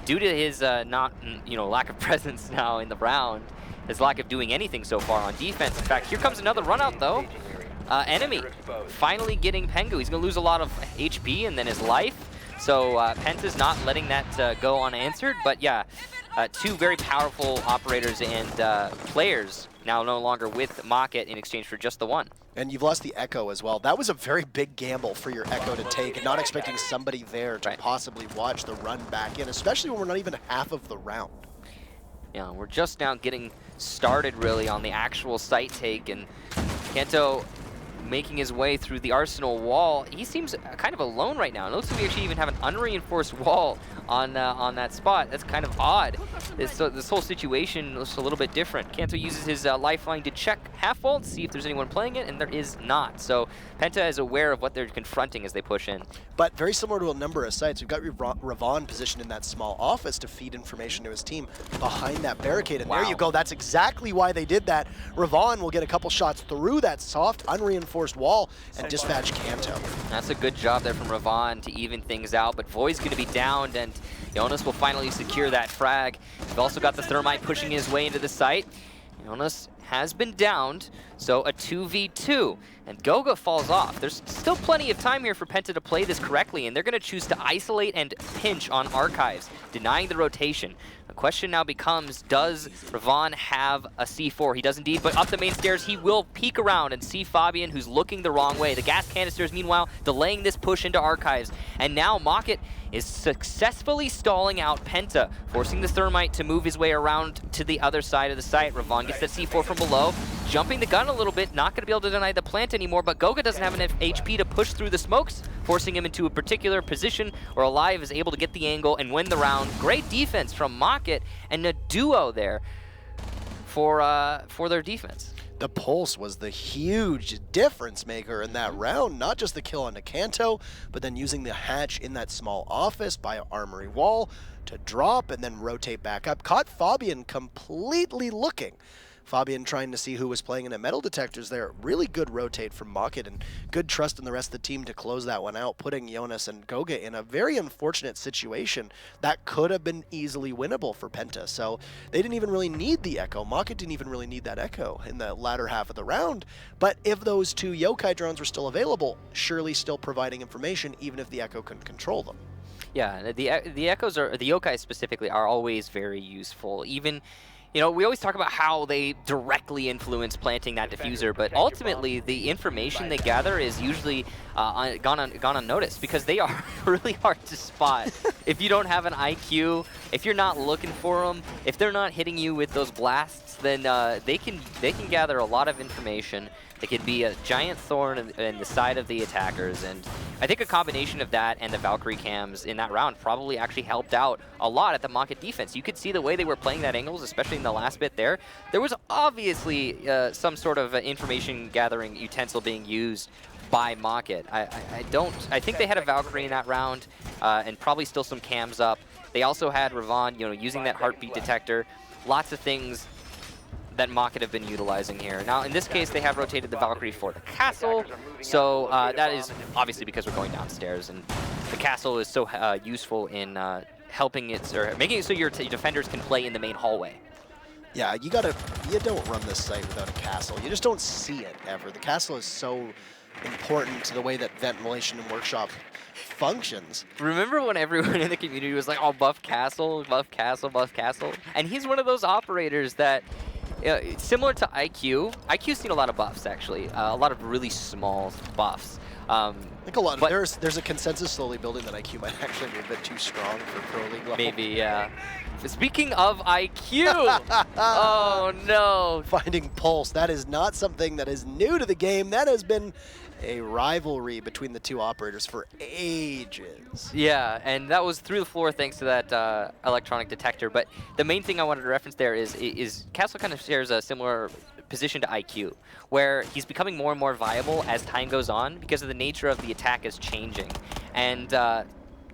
Speaker 2: due to his lack of presence now in the round, his lack of doing anything so far on defense. In fact, here comes another run out though. Enemy finally getting Pengu. He's gonna lose a lot of HP and then his life. So PENTA's not letting that go unanswered, but yeah, two very powerful operators and players now no longer with Mockit in exchange for just the one.
Speaker 1: And you've lost the Echo as well. That was a very big gamble for your Echo to take, not expecting somebody there to possibly watch the run back in, especially when we're not even half of the round.
Speaker 2: Yeah, we're just now getting started really on the actual site take, and Kanto making his way through the Arsenal wall. He seems kind of alone right now. It looks like we actually even have an unreinforced wall on that spot. That's kind of odd. This whole situation looks a little bit different. Kanto uses his lifeline to check half wall to see if there's anyone playing it, and there is not. So PENTA is aware of what they're confronting as they push in.
Speaker 1: But very similar to a number of sites, we've got Ravon positioned in that small office to feed information to his team behind that barricade. And there you go. That's exactly why they did that. Ravon will get a couple shots through that soft, unreinforced wall and dispatch Kanto.
Speaker 2: That's a good job there from Ravon to even things out, but Void's going to be downed, and Jonas will finally secure that frag. We've also got the Thermite pushing his way into the site. Jonas has been downed, so a 2v2, and Goga falls off. There's still plenty of time here for PENTA to play this correctly, and they're going to choose to isolate and pinch on Archives, denying the rotation. The question now becomes, does Ravon have a C4? He does indeed, but up the main stairs, he will peek around and see Fabian, who's looking the wrong way. The gas canisters, meanwhile, delaying this push into Archives, and now Mockit is successfully stalling out PENTA, forcing the Thermite to move his way around to the other side of the site. Ravon gets that C4 from below, jumping the gun a little bit, not going to be able to deny the plant anymore, but Goga doesn't have enough HP to push through the smokes, forcing him into a particular position where Alive is able to get the angle and win the round. Great defense from Mockit, and a duo there for their defense.
Speaker 1: The Pulse was the huge difference maker in that round, not just the kill on Kanto, but then using the hatch in that small office by Armory Wall to drop and then rotate back up. Caught Fabian completely looking. Fabian trying to see who was playing in the metal detectors there. Really good rotate from Mockit and good trust in the rest of the team to close that one out, putting Jonas and Goga in a very unfortunate situation that could have been easily winnable for PENTA. So they didn't even really need the Echo. Mockit didn't even really need that Echo in the latter half of the round. But if those two Yokai drones were still available, surely still providing information even if the Echo couldn't control them.
Speaker 2: Yeah, the Echoes, the Yokai specifically, are always very useful. Even, you know, we always talk about how they directly influence planting that diffuser, but ultimately the information they gather is usually gone unnoticed because they are really hard to spot. If you don't have an IQ, if you're not looking for them, if they're not hitting you with those blasts, then they can gather a lot of information. They could be a giant thorn in the side of the attackers, and I think a combination of that and the Valkyrie cams in that round probably actually helped out a lot at the Mockit defense. You could see the way they were playing that angles, especially in the last bit there. There was obviously some sort of information gathering utensil being used by Mockit. I think they had a Valkyrie in that round, and probably still some cams up. They also had Ravon, using that heartbeat detector. Lots of things that Mockit have been utilizing here. Now, in this case, they have rotated the Valkyrie for the castle, so that is obviously because we're going downstairs, and the castle is so useful in helping it, or making it so your defenders can play in the main hallway.
Speaker 1: Yeah, you don't run this site without a castle. You just don't see it ever. The castle is so important to the way that ventilation and workshop functions.
Speaker 2: Remember when everyone in the community was like, oh, buff castle, buff castle, buff castle? And he's one of those operators that, similar to IQ, IQ's seen a lot of buffs, actually. A lot of really small buffs.
Speaker 1: I think there's a consensus slowly building that IQ might actually be a bit too strong for Pro League level.
Speaker 2: Maybe, yeah. Speaking of IQ, oh no.
Speaker 1: Finding Pulse, that is not something that is new to the game. That has been a rivalry between the two operators for ages.
Speaker 2: Yeah, and that was through the floor thanks to that electronic detector. But the main thing I wanted to reference there is Castle kind of shares a similar position to IQ, where he's becoming more and more viable as time goes on because of the nature of the attack is changing. And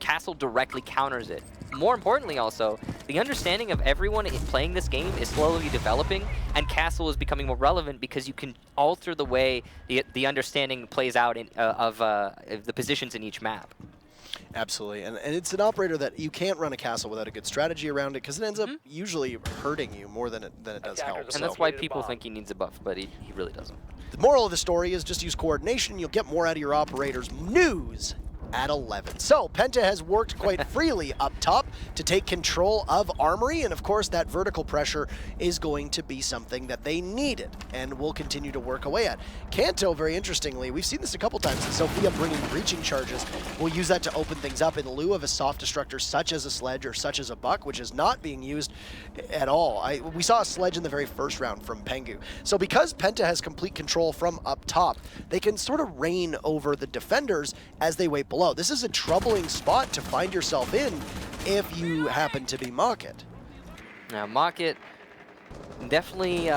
Speaker 2: Castle directly counters it. More importantly also, the understanding of everyone playing this game is slowly developing, and Castle is becoming more relevant because you can alter the way the understanding plays out of the positions in each map.
Speaker 1: Absolutely, and it's an operator that you can't run a castle without a good strategy around it, because it ends up usually hurting you more than it does help.
Speaker 2: And that's why people think he needs a buff, but he really doesn't.
Speaker 1: The moral of the story is just use coordination, you'll get more out of your operators. News at 11. So PENTA has worked quite freely up top to take control of Armory, and of course that vertical pressure is going to be something that they needed and will continue to work away at. Kanto, very interestingly, we've seen this a couple times, Sophia bringing breaching charges. We'll use that to open things up in lieu of a soft destructor such as a sledge or such as a buck, which is not being used at all. We saw a sledge in the very first round from Pengu. So because PENTA has complete control from up top, they can sort of reign over the defenders as they wait below. This is a troubling spot to find yourself in if you happen to be Mockit.
Speaker 2: Now, Mockit definitely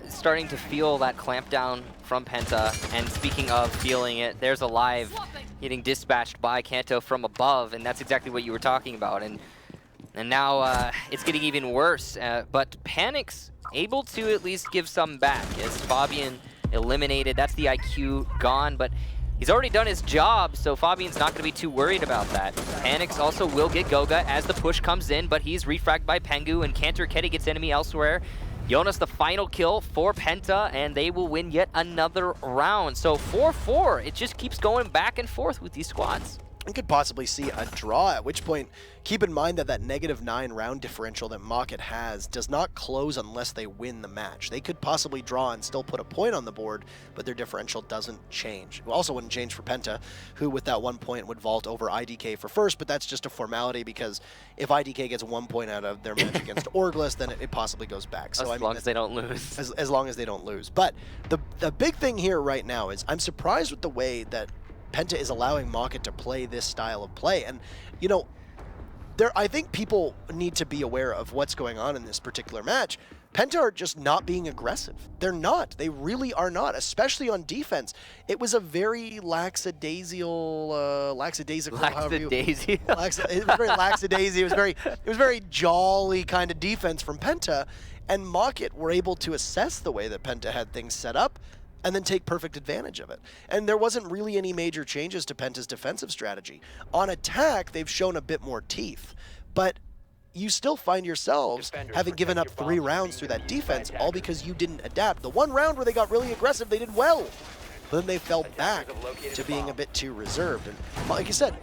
Speaker 2: starting to feel that clamp down from PENTA. And speaking of feeling it, there's Alive getting dispatched by Kanto from above, and that's exactly what you were talking about. And now it's getting even worse. But Panic's able to at least give some back as Fabian eliminated. That's the IQ gone, but he's already done his job, so Fabian's not going to be too worried about that. Panics also will get Goga as the push comes in, but he's refragged by Pengu, and Cantor Ketty gets enemy elsewhere. Jonas the final kill for PENTA, and they will win yet another round. So 4-4, it just keeps going back and forth with these squads.
Speaker 1: We could possibly see a draw, at which point, keep in mind that that -9 round differential that Mockit has does not close unless they win the match. They could possibly draw and still put a point on the board, but their differential doesn't change. It also wouldn't change for PENTA, who with that 1 point would vault over IDK for first, but that's just a formality because if IDK gets 1 point out of their match against Orglis, then it possibly goes back. So
Speaker 2: as long as they don't lose.
Speaker 1: As long as they don't lose. But the big thing here right now is I'm surprised with the way that PENTA is allowing Mockit to play this style of play. And, you know, I think people need to be aware of what's going on in this particular match. PENTA are just not being aggressive. They're not. They really are not, especially on defense. It was a very lackadaisical, it was very lackadaisy. It was very jolly kind of defense from PENTA, and Mockit were able to assess the way that PENTA had things set up and then take perfect advantage of it. And there wasn't really any major changes to PENTA's defensive strategy. On attack, they've shown a bit more teeth, but you still find yourselves having given up 3 rounds through that defense, all because you didn't adapt. The one round where they got really aggressive, they did well, but then they fell back to being a bit too reserved. And like I said,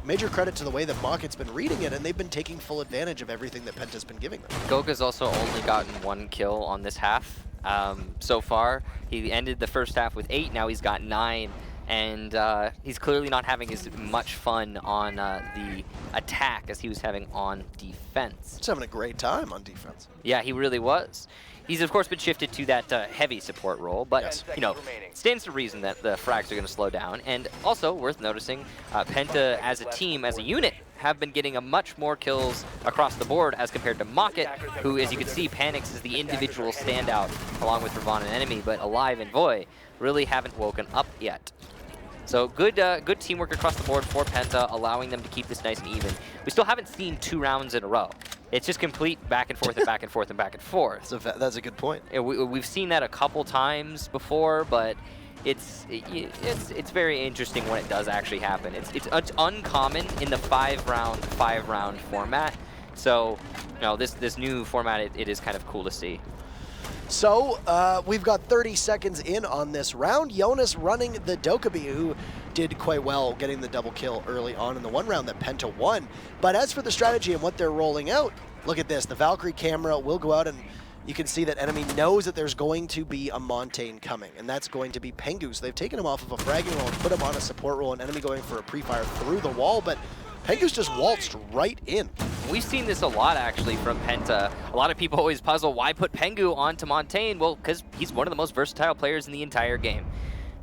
Speaker 1: major credit to the way that Mockit's been reading it, and they've been taking full advantage of everything that PENTA's been giving them.
Speaker 2: Goga's also only gotten 1 kill on this half. So far, he ended the first half with 8, now he's got 9, and he's clearly not having as much fun on the attack as he was having on defense.
Speaker 1: He's having a great time on defense.
Speaker 2: Yeah, he really was. He's, of course, been shifted to that heavy support role, but, you know, stands to reason that the frags are going to slow down. And also, worth noticing, PENTA as a team, as a unit, have been getting a much more kills across the board as compared to Mockit, who, as you can see, Panics is the individual standout along with Ravon and Enemy, but Alive and Voy really haven't woken up yet. So good teamwork across the board for PENTA, allowing them to keep this nice and even. We still haven't seen 2 rounds in a row. it's just complete back and forth and back and forth and back and forth.
Speaker 1: So that's a good point.
Speaker 2: We've seen that a couple times before, but it's very interesting when it does actually happen. It's uncommon in the five round format. So, you know, this new format, it is kind of cool to see.
Speaker 1: So, we've got 30 seconds in on this round. Jonas running the Dokkaebi, who did quite well getting the double kill early on in the one round that Penta won. But as for the strategy and what they're rolling out, look at this. The Valkyrie camera will go out, and you can see that enemy knows that there's going to be a Montaigne coming, and that's going to be Pengu. So they've taken him off of a fragging roll and put him on a support roll, and enemy going for a pre-fire through the wall, but Pengu's just waltzed right in.
Speaker 2: We've seen this a lot, actually, from Penta. A lot of people always puzzle, why put Pengu onto Montaigne? Well, because he's one of the most versatile players in the entire game.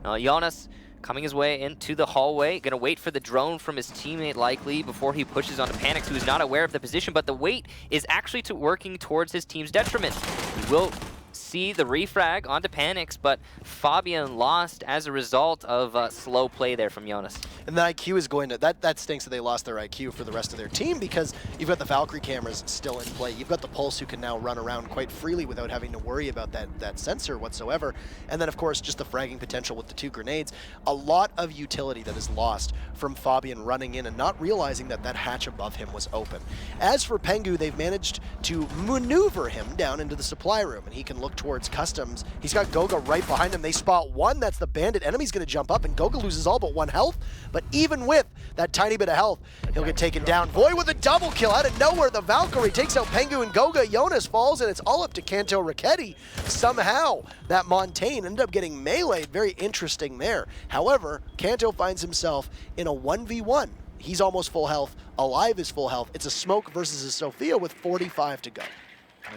Speaker 2: Jonas coming his way into the hallway, going to wait for the drone from his teammate, likely, before he pushes onto Panix, who is not aware of the position, but the wait is actually working towards his team's detriment. He will see the refrag onto Panix, but Fabian lost as a result of slow play there from Jonas.
Speaker 1: And the IQ is going to, that stinks that they lost their IQ for the rest of their team, because you've got the Valkyrie cameras still in play. You've got the Pulse, who can now run around quite freely without having to worry about that sensor whatsoever. And then, of course, just the fragging potential with the 2 grenades. A lot of utility that is lost from Fabian running in and not realizing that that hatch above him was open. As for Pengu, they've managed to maneuver him down into the supply room, and he can look towards customs. He's got Goga right behind him. They spot one. That's the bandit. Enemy's going to jump up, and Goga loses all but 1 health. But even with that tiny bit of health, he'll get taken down. Void with a double kill out of nowhere. The Valkyrie takes out Pengu and Goga. Jonas falls, and it's all up to Kanto Raketti. Somehow, that Montaigne ended up getting meleeed. Very interesting there. However, Kanto finds himself in a 1v1. He's almost full health. Alive is full health. It's a Smoke versus a Sophia with 45 to go.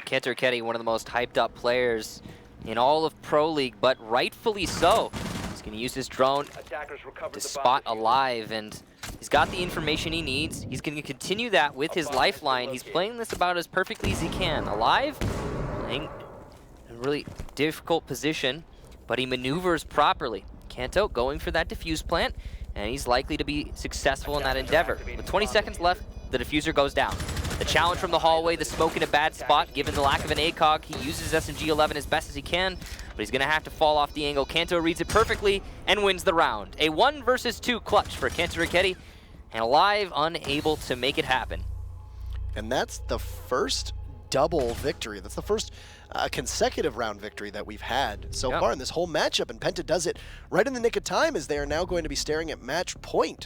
Speaker 2: Kanto Raketti, one of the most hyped up players in all of Pro League, but rightfully so. He's going to use his drone to spot Alive, and he's got the information he needs. He's going to continue that with his lifeline. He's playing this about as perfectly as he can. Alive, playing in a really difficult position, but he maneuvers properly. Kanto going for that defuse plant, and he's likely to be successful in that endeavor. With 20 seconds left, the diffuser goes down. The challenge from the hallway, the Smoke in a bad spot, given the lack of an ACOG. He uses SMG-11 as best as he can, but he's going to have to fall off the angle. Kanto reads it perfectly and wins the round. A 1 versus 2 clutch for Kanto Raketti, and Alive unable to make it happen.
Speaker 1: And that's the first double victory. That's the first consecutive round victory that we've had so far in this whole matchup, and Penta does it right in the nick of time, as they are now going to be staring at match point.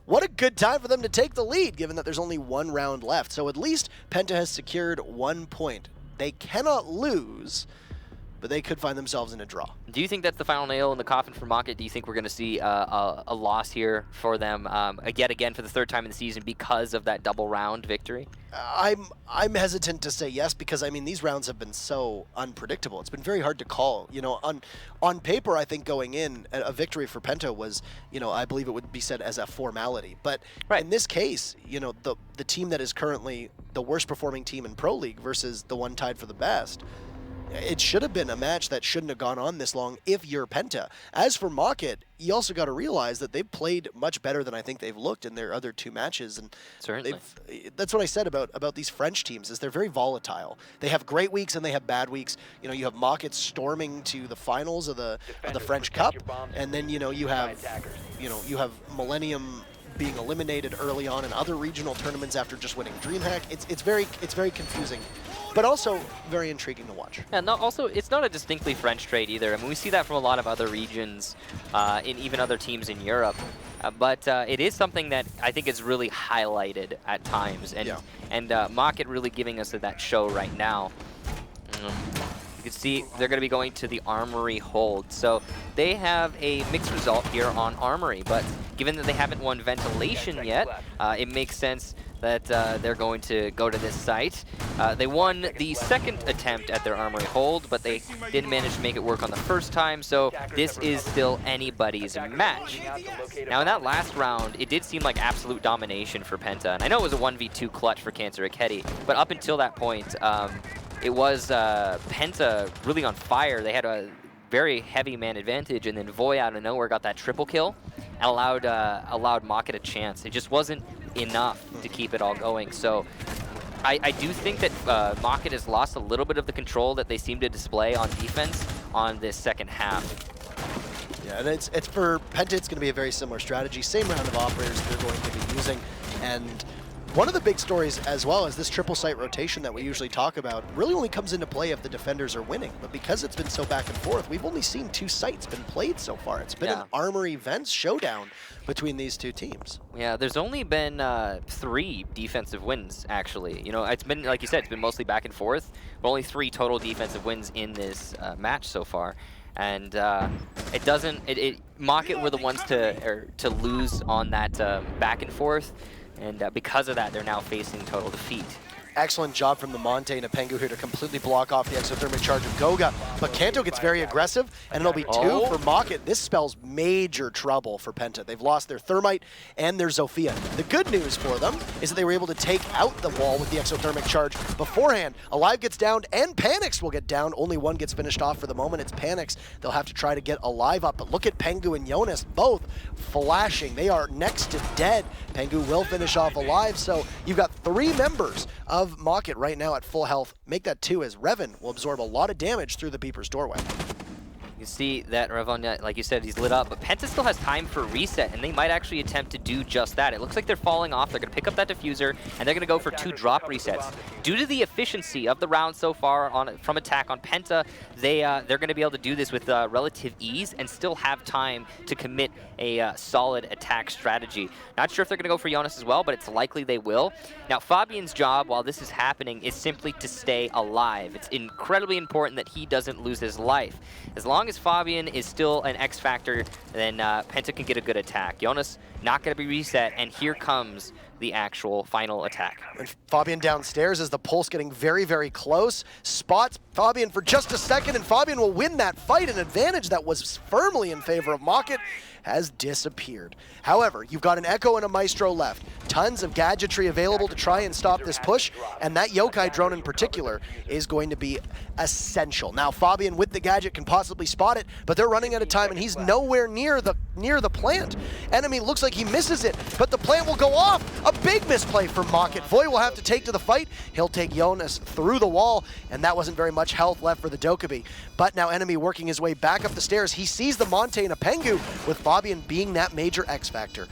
Speaker 1: What a good time for them to take the lead, given that there's only 1 round left. So at least Penta has secured 1 point. They cannot lose, but they could find themselves in a draw.
Speaker 2: Do you think that's the final nail in the coffin for Mockit? Do you think we're going to see a loss here for them yet again for the 3rd time in the season because of that double round victory?
Speaker 1: I'm hesitant to say yes, because I mean, these rounds have been so unpredictable. It's been very hard to call. You know, on paper, I think going in, a victory for Penta was, you know, I believe it would be said as a formality. But in this case, you know, the team that is currently the worst performing team in Pro League versus the one tied for the best, it should have been a match that shouldn't have gone on this long if you're Penta. As for Mockit, you also got to realize that they've played much better than I think they've looked in their other 2 matches. And
Speaker 2: certainly,
Speaker 1: that's what I said about these French teams, is they're very volatile. They have great weeks and they have bad weeks. You know, you have Mockit storming to the finals of the French Cup, and then you have Millennium being eliminated early on in other regional tournaments after just winning DreamHack. It's very confusing, but also very intriguing to watch.
Speaker 2: And also, it's not a distinctly French trait either. I mean, we see that from a lot of other regions, in even other teams in Europe. But it is something that I think is really highlighted at times, and Mockit really giving us that show right now. You can see they're going to be going to the Armory hold. So they have a mixed result here on Armory, but given that they haven't won Ventilation yet, it makes sense that they're going to go to this site. They won the 2nd attempt at their Armory hold, but they didn't manage to make it work on the 1st time, so this is still anybody's match. Now in that last round, it did seem like absolute domination for Penta, and I know it was a 1v2 clutch for Kanto Raketti, but up until that point, it was Penta really on fire. They had a very heavy man advantage, and then Voy out of nowhere got that triple kill and allowed Mockit a chance. It just wasn't enough to keep it all going. So I do think that Mockit has lost a little bit of the control that they seem to display on defense on this second half.
Speaker 1: Yeah, and it's for Penta, it's going to be a very similar strategy. Same round of operators they're going to be using. And one of the big stories as well is this triple site rotation that we usually talk about really only comes into play if the defenders are winning. But because it's been so back and forth, we've only seen 2 sites been played so far. It's been an Armory Vents showdown between these 2 teams.
Speaker 2: Yeah, there's only been 3 defensive wins, actually. You know, it's been, like you said, it's been mostly back and forth, but only 3 total defensive wins in this match so far. And it doesn't, Mockit were the ones to lose on that back and forth. And because of that, they're now facing total defeat.
Speaker 1: Excellent job from the Monte and Pengu here to completely block off the exothermic charge of Goga. But Kanto gets very aggressive, and it'll be 2 for Mockit. This spells major trouble for Penta. They've lost their Thermite and their Zofia. The good news for them is that they were able to take out the wall with the exothermic charge beforehand. Alive gets downed, and Panics will get down. Only one gets finished off for the moment. It's Panics. They'll have to try to get Alive up. But look at Pengu and Jonas, both flashing. They are next to dead. Pengu will finish off Alive, so you've got 3 members of Mockit right now at full health. Make that 2 as Revan will absorb a lot of damage through the Beeper's doorway.
Speaker 2: You see that Revan, like you said, he's lit up, but Penta still has time for reset, and they might actually attempt to do just that. It looks like they're falling off. They're going to pick up that diffuser, and they're going to go for 2 drop resets. Due to the efficiency of the round so far from attack on Penta, they're going to be able to do this with relative ease and still have time to commit a solid attack strategy. Not sure if they're going to go for Jonas as well, but it's likely they will. Now, Fabian's job while this is happening is simply to stay alive. It's incredibly important that he doesn't lose his life. As long as Fabian is still an X factor, then Penta can get a good attack. Jonas not going to be reset, and here comes the actual final attack.
Speaker 1: And Fabian downstairs as the pulse getting very, very close. Spots Fabian for just a second, and Fabian will win that fight. An advantage that was firmly in favor of Mockit has disappeared. However, you've got an Echo and a Maestro left. Tons of gadgetry available to try and stop this push, and that Yokai drone in particular is going to be essential. Now, Fabian with the gadget can possibly spot it, but they're running out of time, and he's nowhere near the plant. Enemy looks like he misses it, but the plant will go off. A big misplay from Mockit. Void will have to take to the fight. He'll take Jonas through the wall, and that wasn't very much health left for the Dokkaebi. But now Enemy working his way back up the stairs. He sees the Monte and a Pengu, with Fabian being that major X factor.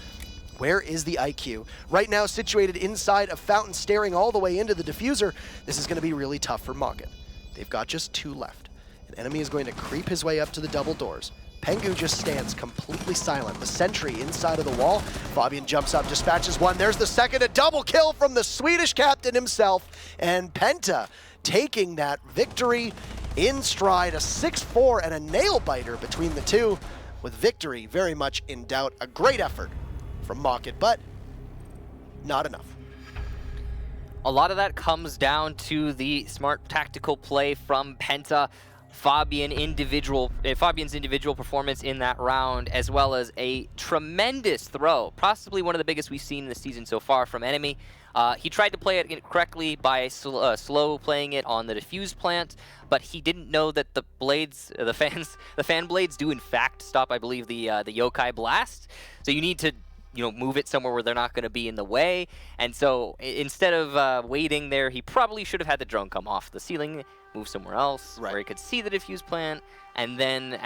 Speaker 1: Where is the IQ? Right now situated inside a fountain staring all the way into the diffuser. This is going to be really tough for Mockit. They've got just 2 left. An Enemy is going to creep his way up to the double doors. Pengu just stands completely silent. The sentry inside of the wall. Fabian jumps up, dispatches 1. There's the second, a double kill from the Swedish captain himself. And Penta taking that victory in stride. A 6-4 and a nail biter between the 2, with victory very much in doubt. A great effort from Mockit, but not enough.
Speaker 2: A lot of that comes down to the smart tactical play from Penta. Fabian's individual performance in that round, as well as a tremendous throw, possibly one of the biggest we've seen in the season so far from Enemy. He tried to play it correctly by slow playing it on the diffuse plant, but he didn't know that the blades, the fan blades do in fact stop, I believe, the Yokai blast. So you need to, move it somewhere where they're not going to be in the way. And so instead of waiting there, he probably should have had the drone come off the ceiling, move somewhere else where he could see the diffuse plant, and then